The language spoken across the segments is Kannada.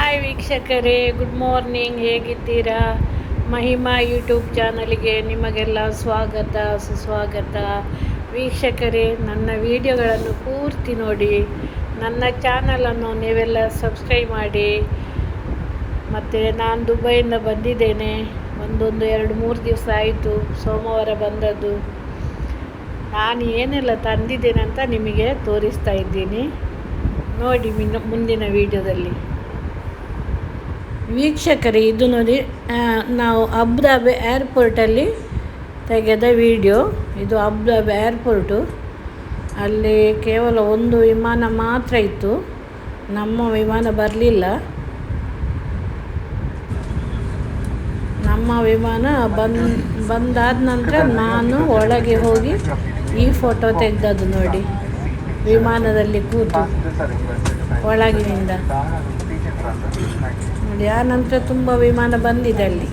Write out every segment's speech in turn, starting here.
ಹಾಯ್ ವೀಕ್ಷಕರೇ, ಗುಡ್ ಮಾರ್ನಿಂಗ್. ಹೇಗಿದ್ದೀರಾ? ಮಹಿಮಾ ಯೂಟ್ಯೂಬ್ ಚಾನಲ್ಗೆ ನಿಮಗೆಲ್ಲ ಸ್ವಾಗತ ಸುಸ್ವಾಗತ. ವೀಕ್ಷಕರೇ, ನನ್ನ ವಿಡಿಯೋಗಳನ್ನು ಪೂರ್ತಿ ನೋಡಿ. ನನ್ನ ಚಾನಲನ್ನು ನೀವೆಲ್ಲ ಸಬ್ಸ್ಕ್ರೈಬ್ ಮಾಡಿ. ಮತ್ತು ನಾನು ದುಬೈಯಿಂದ ಬಂದಿದ್ದೇನೆ. 2-3 ದಿವಸ ಆಯಿತು, ಸೋಮವಾರ ಬಂದದ್ದು. ನಾನು ಏನೆಲ್ಲ ತಂದಿದ್ದೇನೆ ಅಂತ ನಿಮಗೆ ತೋರಿಸ್ತಾ ಇದ್ದೀನಿ, ನೋಡಿ ಮುಂದಿನ ವಿಡಿಯೋದಲ್ಲಿ. ವೀಕ್ಷಕರೇ, ಇದು ನೋಡಿ, ನಾವು ಅಬುದಾಬಿ ಏರ್ಪೋರ್ಟಲ್ಲಿ ತೆಗೆದ ವಿಡಿಯೋ. ಇದು ಅಬುದಾಬಿ ಏರ್ಪೋರ್ಟು. ಅಲ್ಲಿ ಕೇವಲ ಒಂದು ವಿಮಾನ ಮಾತ್ರ ಇತ್ತು, ನಮ್ಮ ವಿಮಾನ ಬರಲಿಲ್ಲ. ನಮ್ಮ ವಿಮಾನ ಬಂದಾದ ನಂತರ ನಾನು ಒಳಗೆ ಹೋಗಿ ಈ ಫೋಟೋ ತೆಗೆದದ್ದು ನೋಡಿ, ವಿಮಾನದಲ್ಲಿ ಕೂತು ಒಳಗಿನಿಂದ ನೋಡಿ. ಆ ನಂತರ ತುಂಬ ವಿಮಾನ ಬಂದಿದೆ ಅಲ್ಲಿ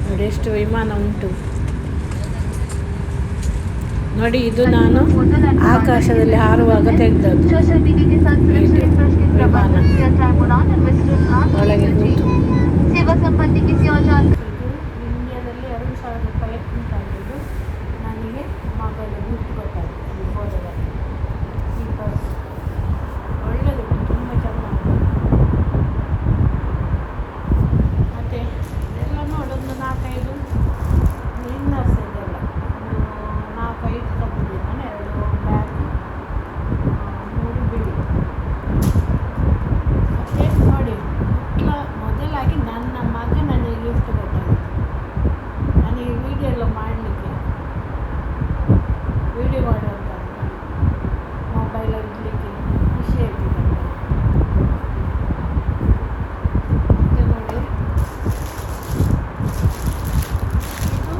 ನೋಡಿ, ಎಷ್ಟು ವಿಮಾನ ಉಂಟು ನೋಡಿ. ಇದು ನಾನು ಆಕಾಶದಲ್ಲಿ ಹಾರುವಾಗ ತೆಗೆದದ್ದು ವಿಮಾನ, ಒಳಗೆ ಕೂತು. ಇಂಡಿಯಾದಲ್ಲಿ 2,000 ರೂಪಾಯಿ ಉಂಟಾಗಿದ್ದು ನನಗೆ ಮಗಳು ಗಿಫ್ಟ್ ಕೊಟ್ಟಾಗ ಈ ಫೋಟೋದಲ್ಲಿ. ಈ ಪರ್ಸ್ ಒಳ್ಳೆದುಂಟು, ತುಂಬ ಚೆನ್ನಾಗಿ. ಮತ್ತು ಇದೆಲ್ಲ ನೋಡಿ, ಒಂದು 4-5 ಇನ್ನರ್ಸ್ ಇದೆಲ್ಲ 4-5 ತಗೊಂಡಿದ್ದೀನಿ ನಾನು. 2 ಬ್ಯಾಗ್, 3 ಬಿಳಿ. ಮತ್ತು ನೋಡಿ, ಮೊದಲಾಗಿ ನನ್ನ ಮಗ ನನಗೆ ಗಿಫ್ಟ್ ಕೊಟ್ಟಾಗ, ನನಗೆ ವೀಡಿಯೋ ಎಲ್ಲ ಮಾಡಲಿಕ್ಕೆ, ವೀಡಿಯೋ ಮಾಡುವಂಥ ಮೊಬೈಲಲ್ಲಿ ಇಡಲಿಕ್ಕೆ ಖುಷಿ ಆಯ್ತು ನನಗೆ. ಮತ್ತು ನೋಡಿ, ಇದು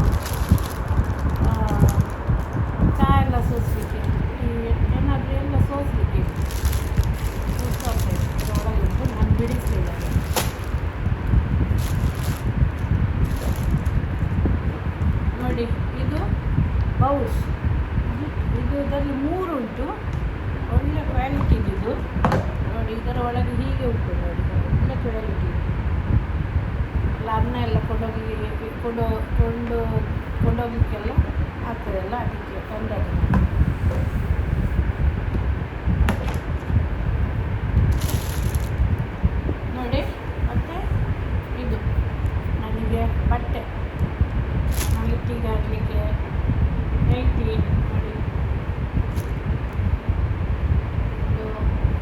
ಚಹಾ ಎಲ್ಲ ಸೋಸಲಿಕ್ಕೆ, ಏನಾದರೂ ಎಲ್ಲ ಸೋಸಲಿಕ್ಕೆ ಒಳಗೆ ಉಂಟು. ನಾನು ಬಿಡಿಸಲಿಲ್ಲ. ನೋಡಿ, ಇದು ಬೌಲ್ಸ್. ಇದರಲ್ಲಿ 3 ಉಂಟು, ಒಳ್ಳೆ ಕ್ವಾಲಿಟಿ ಇದು ನೋಡಿ. ಇದರ ಒಳಗೆ ಹೀಗೆ ಉಂಟು ನೋಡಿ, ಒಳ್ಳೆ ಕ್ವಾಲಿಟಿ. ಎಲ್ಲ ಅನ್ನ ಎಲ್ಲ ಕೊಂಡೋಗ್ಲಿಕ್ಕೆಲ್ಲ ಆಗ್ತದಲ್ಲ, ಅದಕ್ಕೆ ತಂದದ್ದು ನಾನು. ನೋಡಿ, ಮತ್ತು ಇದು ನನಗೆ ಬಟ್ಟೆ, ನೈಟಿಗೆ ಹಾಕಲಿಕ್ಕೆ ನೈಟಿ ನೋಡಿ. ಇದು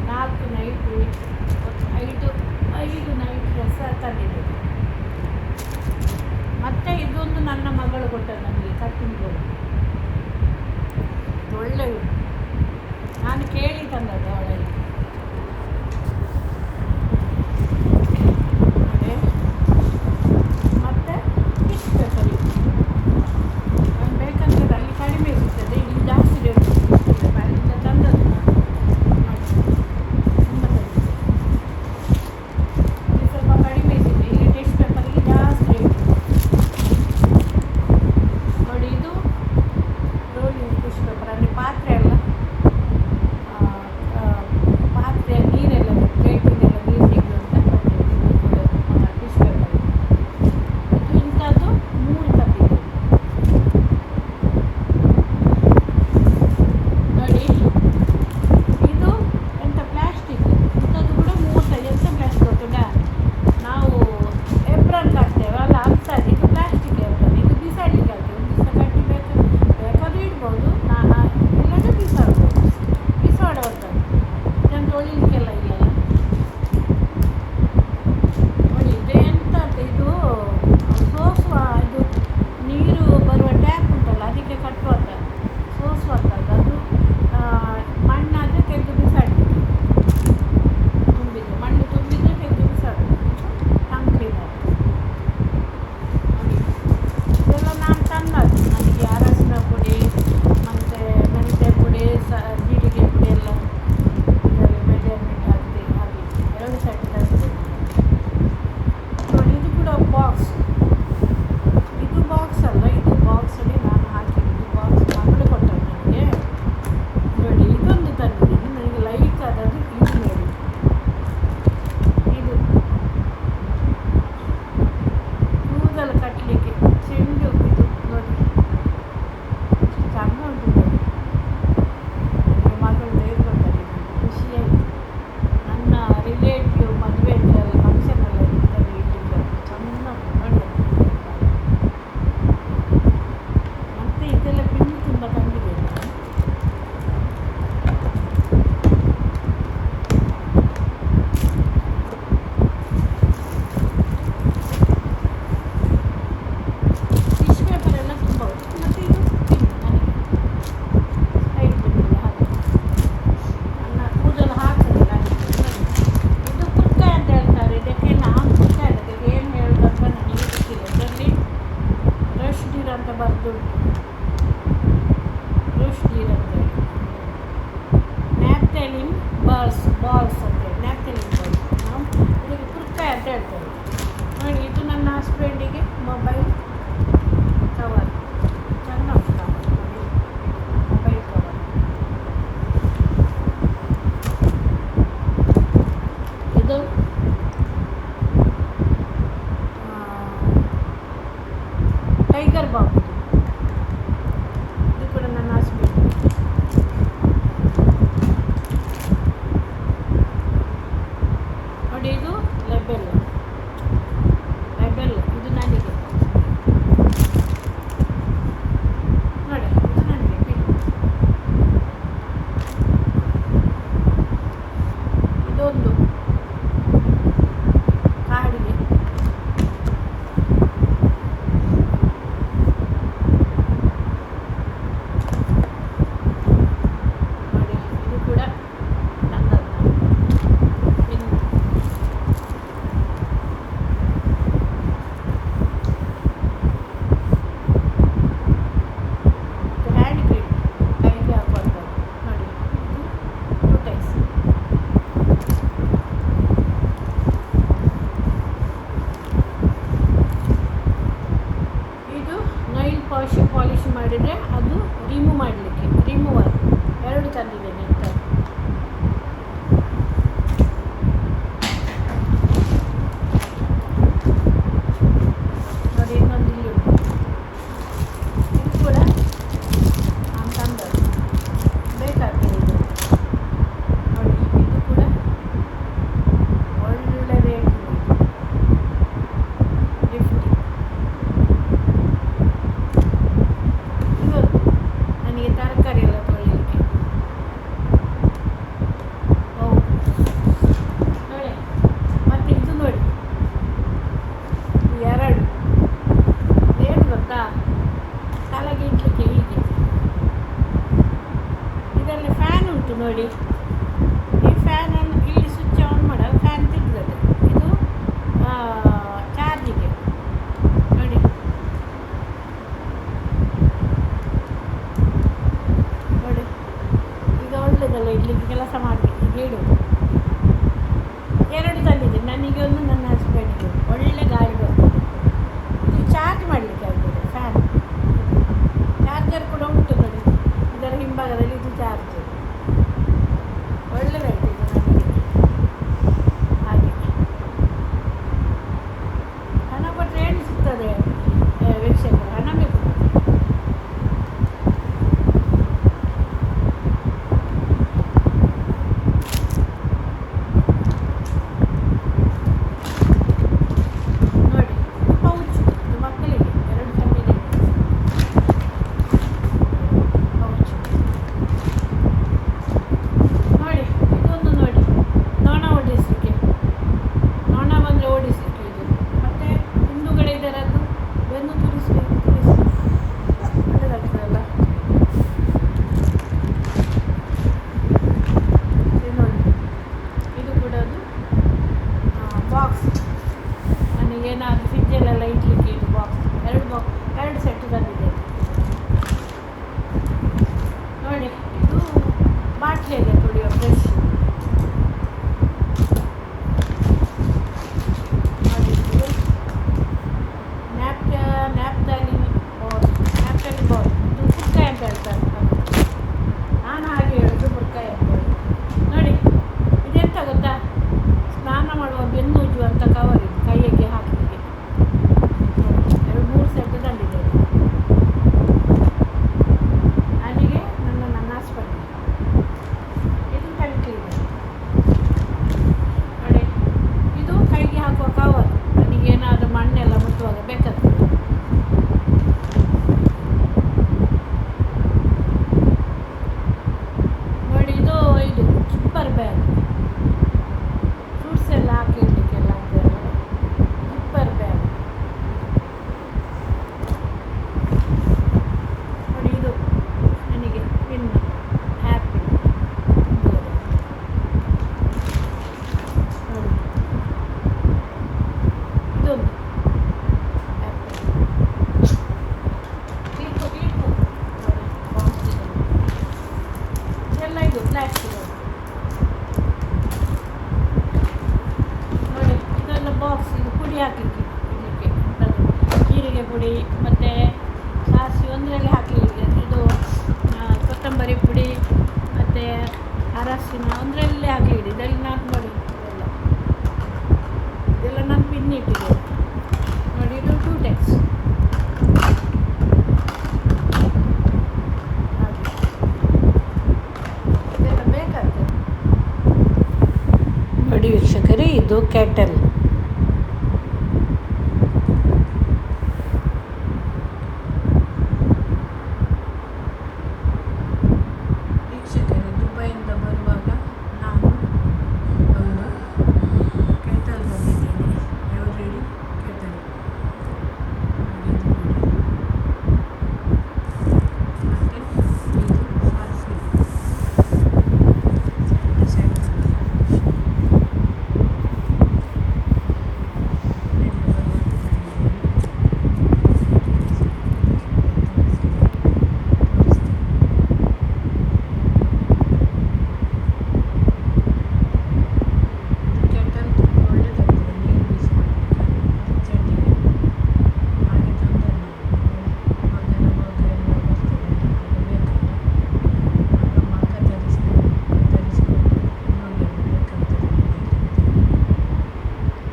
4 ನೈಟು, 5 ನೈಟ್ ಡ್ರೆಸ್ ತಂದಿದೆ. ಮತ್ತು ಇದೊಂದು ನನ್ನ ಮಗಳು ಕೊಟ್ಟದ್ದು ನನಗೆ, ಕಟ್ಟಿಂಗ್ ಬೋರ್ಡ್. ಒಳ್ಳೆ ಉಂಟು, ನಾನು ಕೇಳಿ ತಂದದ್ದು ಅವಳಲ್ಲಿ. ಮತ್ತು ಟಿಶ್ಯೂ ಪೇಪರ್ ಇತ್ತು, ನಾನು ಬೇಕಂದ್ರೆ ಅಲ್ಲಿ ಕಡಿಮೆ ಸಿಗ್ತದೆ, ಇಲ್ಲಿ ಜಾಸ್ತಿ ರೇಟ್ ಸಿಗ್ತದೆ. ಅಲ್ಲಿಂದ ತಂದದ್ದು ನಾನು. ತುಂಬ ತಂದಿದ್ದೆ, ಇಲ್ಲಿ ಸ್ವಲ್ಪ ಕಡಿಮೆ ಸಿಗ್ತದೆ. ಇಲ್ಲಿ ಟಿಶ್ಯೂ ಪೇಪರಿಗೆ ಜಾಸ್ತಿ ರೇಟ್ ನೋಡಿ. ಇದು ರೋಲಿಂಗ್ ಟಿಶ್ಯೂ ಪೇಪರ್, ಅಂದರೆ ಪಾತ್ರೆ ಎಲ್ಲ ಬಾಲ್ಸ್ ಅಂತೇಳಿ ನ್ಯಾಪ್ಕಿನ್ ಬಾಲ್ಸ್. ನಾವು ಇದಕ್ಕೆ ಕುರ್ಕಾಯ್ ಅಂತ ಹೇಳ್ತೇವೆ ನೋಡಿ. ಇದು ನನ್ನ ಹಸ್ಬೆಂಡಿಗೆ ಮೊಬೈಲ್ ಕವರ್, ಚೆಂದ ಉಂಟು ನೋಡಿ ಮೊಬೈಲ್ ಕವರ್. ಇದು ಟೈಗರ್ ಬಾಂಬ್, ಇದು ಕೂಡ ನನ್ನ ಹಸ್ಬೆಂಡ್. ನೋಡಿ ಇದು ಲೆಬೆಲ್, ಇದು ನನಗೆ ನೋಡಿ, ಇದು ನನಗೆ ಪಿನ್. ಇದೊಂದು ಕಾಡಿಗೆ. ನೋಡಿ ಇದು ಕೂಡ ನನ್ನದು ಪಿನ್. ಹ್ಯಾಂಡ್ ಕ್ರೀಮ್ ಕೈಗೆ ಹಾಕುವಂಥದ್ದು ನೋಡಿ, ಇದು 2 ಟೈಪ್ಸ್. ಇದು ನೈಲ್ ಪಾಲಿಶ್ ಮಾಡಿದರೆ ಅದು ರಿಮೂವ್ ಮಾಡಲಿಕ್ಕೆ ರಿಮೂವರ್ 2 ತಂದಿದ್ದೇನೆ ಅಂತ. ನೋಡಿ ಇನ್ನೊಂದು ಇಲ್ಲಿ ಉಂಟು, ಇದು ಕೂಡ ನಾನು ತಂದದ್ದು, ಬೇಕಾಗ್ತದೆ ಇದು ನೋಡಿ. ಇದು ಕೂಡ ಒಳ್ಳೆ ರೇಟ್ ಗಿಫ್ಟ್. ಇದೊಂದು ನನಗೆ ತರಕಾರಿ ಎಲ್ಲ ತೊಳಿಲಿಕ್ಕೆ. ಹೌದು ನೋಡಿ. ಮತ್ತು ಇದು ನೋಡಿ, ಎರಡು ಏನು ಗೊತ್ತಾ, ತಲೆಗೆ ಇಡ್ಲಿಕ್ಕೆ ಹೀಗೆ. ಇದರಲ್ಲಿ ಫ್ಯಾನ್ ಉಂಟು ನೋಡಿ. ಈ ಫ್ಯಾನನ್ನು ಇಲ್ಲಿ ಸ್ವಿಚ್ ಆನ್ ಮಾಡೋ ಫ್ಯಾನ್ ತಿರುಗ್ತದೆ. ಇದು ಚಾರ್ಜಿಗೆ ನೋಡಿ. ನೋಡಿ ಈಗ ಒಳ್ಳೆಯದಲ್ಲ ಇಡ್ಲಿಕ್ಕೆ, ಕೆಲಸ ಮಾಡಲಿಕ್ಕೆ ಗೀಡು. 2 ತಂದಿದೆ, ನನಗೆ ಒಂದು ನನ್ನ ಹಸ್ಬೆಂಡಿಗೆ. ಒಳ್ಳೆ ಗಾಳಿ ಬರ್ತದೆ. ಇದು ಚಾರ್ಜ್ ಮಾಡಲಿಕ್ಕೆ ಆಗ್ತದೆ ಫ್ಯಾನ್. ಚಾರ್ಜರ್ ಕೂಡ ಉಂಟು ನೋಡಿ, ಇದರ ಹಿಂಭಾಗದಲ್ಲಿ ಇದು ಚಾರ್ಜರ್. ಒಳ್ಳೆದಾಯ್ತು ಇದು ನನಗೆ. ಹಾಗೆ ಹಣ ಕೊಟ್ಟರೆ ಏನು ಸಿಗ್ತದೆ ವೀಕ್ಷಕರು, ಹಣ ಬೇಕು. ಬಾಕ್ಸಿನ ಅದರಲ್ಲೇ ಆಗಲಿ ಇಡಿ. ಇದರಲ್ಲಿ ನಾನು ನೋಡಿ ಇದೆಲ್ಲ ನಾನು ಪಿನ್ ಇಟ್ಟಿದ್ದೇನೆ ನೋಡಿ. ಇದು 2 ಟೈಪ್ಸ್ ಹಾಗೆ ಇದೆಲ್ಲ ಬೇಕಾಗ್ತದೆ ನೋಡಿ ವೀಕ್ಷಕರೇ. ಇದು ಕ್ಯಾಟಲ್. ದುಬೈಯಿಂದ ಬರುವಾಗ ನಾನು ಒಂದು ಕೆಟಲ್ ಬಂದಿದ್ದೇನೆ. ಎವರಿಡಿ ಕೆಟಲ್ ಮತ್ತು ಇದು ಸಾಸಿವೆ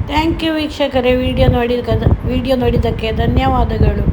ಥ್ಯಾಂಕ್ ಯು ವೀಕ್ಷಕರೇ. ವಿಡಿಯೋ ನೋಡಿದ್ದಕ್ಕೆ ಧನ್ಯವಾದಗಳು.